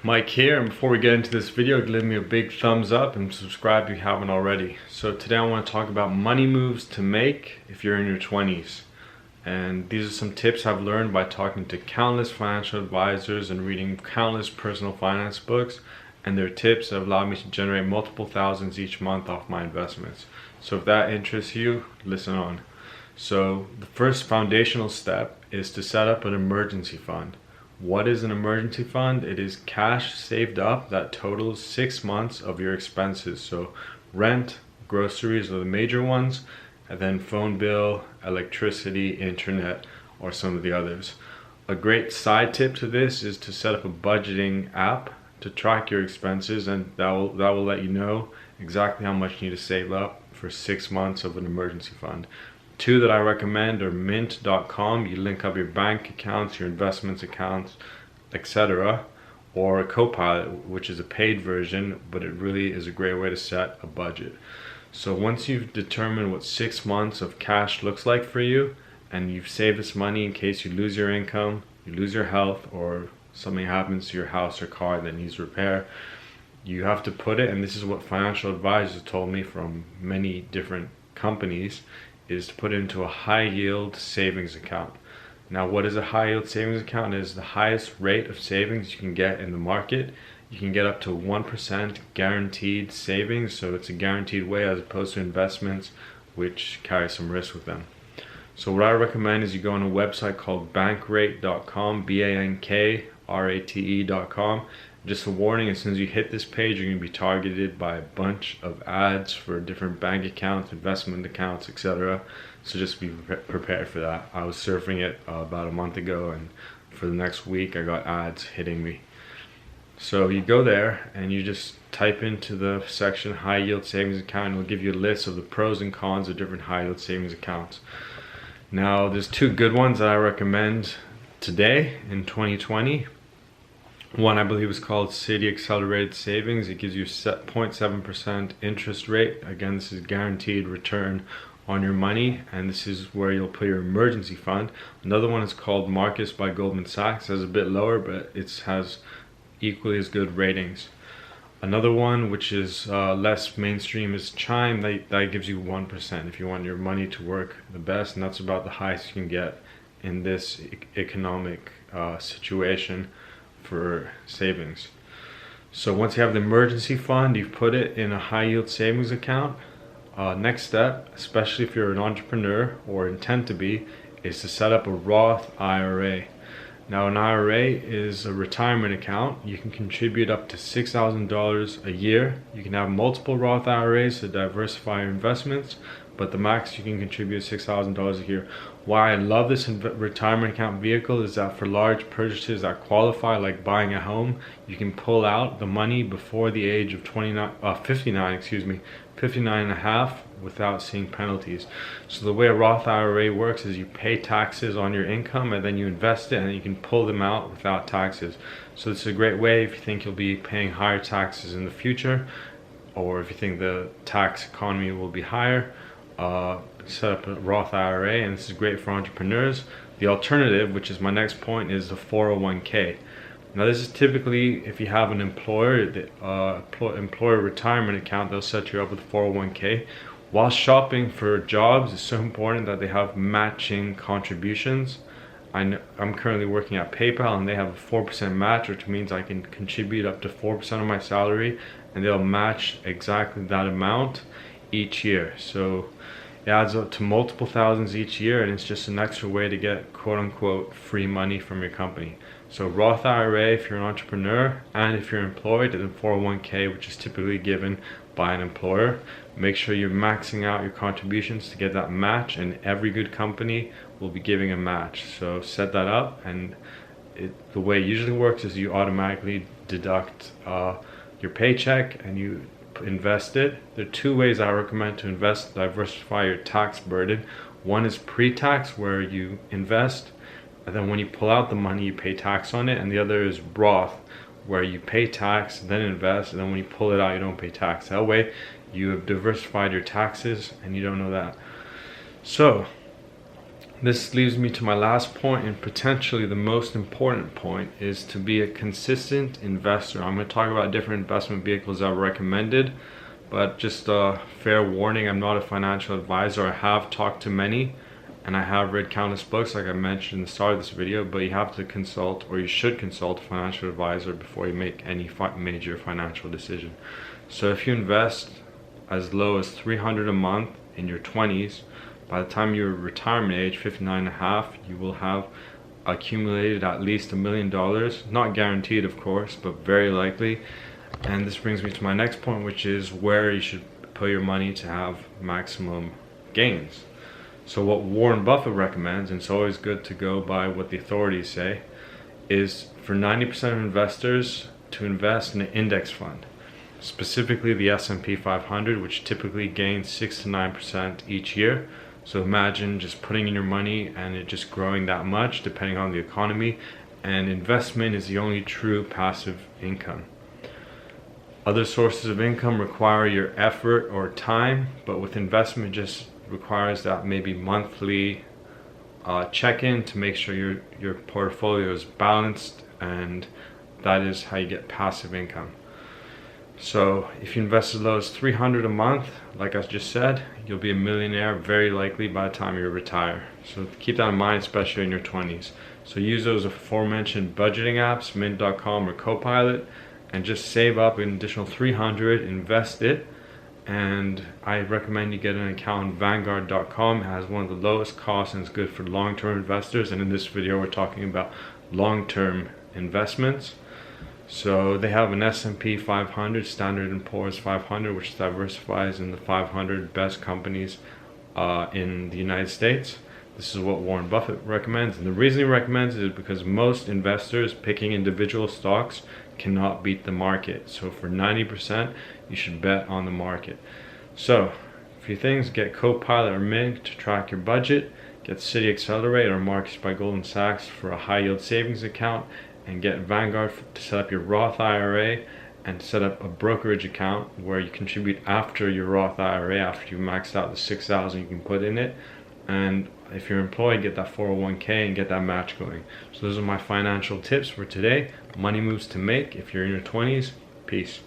Mike here, and before we get into this video, give me a big thumbs up and subscribe if you haven't already. So today I want to talk about money moves to make if you're in your 20s. And these are some tips I've learned by talking to countless financial advisors and reading countless personal finance books, and their tips have allowed me to generate multiple thousands each month off my investments. So if that interests you, listen on. So the first foundational step is to set up an emergency fund. What is an emergency fund? It is cash saved up that totals 6 months of your expenses. So rent, groceries are the major ones, and then phone bill, electricity, internet, or some of the others. A great side tip to this is to set up a budgeting app to track your expenses, and that will let you know exactly how much you need to save up for 6 months of an emergency fund. Two that I recommend are mint.com. You link up your bank accounts, your investments accounts, etc. Or Copilot, which is a paid version, but it really is a great way to set a budget. So once you've determined what 6 months of cash looks like for you, and you've saved this money in case you lose your income, you lose your health, or something happens to your house or car that needs repair, you have to put it, and this is what financial advisors told me from many different companies, is to put it into a high yield savings account. Now, what is a high yield savings account? It is the highest rate of savings you can get in the market. You can get up to 1% guaranteed savings, so it's a guaranteed way as opposed to investments which carry some risk with them. So what I recommend is you go on a website called bankrate.com, bankrate.com. Just a warning, as soon as you hit this page, you're going to be targeted by a bunch of ads for different bank accounts, investment accounts, etc. So just be prepared for that. I was surfing it about a month ago, and for the next week I got ads hitting me. So you go there and you just type into the section high yield savings account, and it'll give you a list of the pros and cons of different high yield savings accounts. Now there's two good ones that I recommend today in 2020. One I believe is called City Accelerated Savings. It gives you 0.7% interest rate. Again, this is guaranteed return on your money, and this is where you'll put your emergency fund. Another one is called Marcus by Goldman Sachs. It's a bit lower, but it has equally as good ratings. Another one, which is less mainstream, is Chime. That gives you 1% if you want your money to work the best, and that's about the highest you can get in this economic situation for savings. So once you have the emergency fund, you've put it in a high yield savings account. Next step, especially if you're an entrepreneur or intend to be, is to set up a Roth IRA. Now an IRA is a retirement account. You can contribute up to $6,000 a year. You can have multiple Roth IRAs to diversify your investments, but the max you can contribute is $6,000 a year. Why I love this retirement account vehicle is that for large purchases that qualify, like buying a home, you can pull out the money before the age of 59 and a half without seeing penalties. So the way a Roth IRA works is you pay taxes on your income, and then you invest it, and you can pull them out without taxes. So it's a great way if you think you'll be paying higher taxes in the future, or if you think the tax economy will be higher. Set up a Roth IRA, and this is great for entrepreneurs. The alternative, which is my next point, is the 401k. Now this is typically if you have an employer, the employer retirement account, they'll set you up with a 401k. While shopping for jobs, it's so important that they have matching contributions. I'm currently working at PayPal, and they have a 4% match, which means I can contribute up to 4% of my salary, and they'll match exactly that amount each year. So it adds up to multiple thousands each year, and it's just an extra way to get quote-unquote free money from your company. So Roth IRA if you're an entrepreneur, and if you're employed, and 401k, which is typically given by an employer. Make sure you're maxing out your contributions to get that match, and every good company will be giving a match. So set that up, and the way it usually works is you automatically deduct your paycheck and you invest it. There are two ways I recommend to invest, diversify your tax burden. One is pre-tax, where you invest, and then when you pull out the money you pay tax on it, and the other is Roth, where you pay tax, then invest, and then when you pull it out you don't pay tax. That way you have diversified your taxes and you don't know that. So This leads me to my last point, and potentially the most important point, is to be a consistent investor. I'm going to talk about different investment vehicles I've recommended, but just a fair warning, I'm not a financial advisor. I have talked to many and I have read countless books like I mentioned in the start of this video, but you have to consult, or you should consult, a financial advisor before you make any major financial decision. So if you invest as low as $300 a month in your 20s, by the time you're retirement age, 59 and a half, you will have accumulated at least $1 million. Not guaranteed, of course, but very likely. And this brings me to my next point, which is where you should put your money to have maximum gains. So what Warren Buffett recommends, and it's always good to go by what the authorities say, is for 90% of investors to invest in an index fund, specifically the S&P 500, which typically gains 6 to 9% each year. So imagine just putting in your money and it just growing that much depending on the economy, and investment is the only true passive income. Other sources of income require your effort or time, but with investment, it just requires that maybe monthly check-in to make sure your portfolio is balanced, and that is how you get passive income. So if you invest as low as $300 a month, like I just said, you'll be a millionaire very likely by the time you retire. So keep that in mind, especially in your 20s. So use those aforementioned budgeting apps, mint.com or Copilot, and just save up an additional $300, invest it, and I recommend you get an account on Vanguard.com. It has one of the lowest costs and it's good for long-term investors. And in this video, we're talking about long-term investments. So they have an S&P 500, Standard & Poor's 500, which diversifies in the 500 best companies in the United States. This is what Warren Buffett recommends. And the reason he recommends it is because most investors picking individual stocks cannot beat the market. So for 90%, you should bet on the market. So a few things: get Copilot or Mint to track your budget, get City Accelerate or Markets by Goldman Sachs for a high yield savings account, and get Vanguard to set up your Roth IRA and set up a brokerage account where you contribute after your Roth IRA, after you've maxed out the $6,000 you can put in it. And if you're employed, get that 401k and get that match going. So those are my financial tips for today. Money moves to make if you're in your 20s. Peace.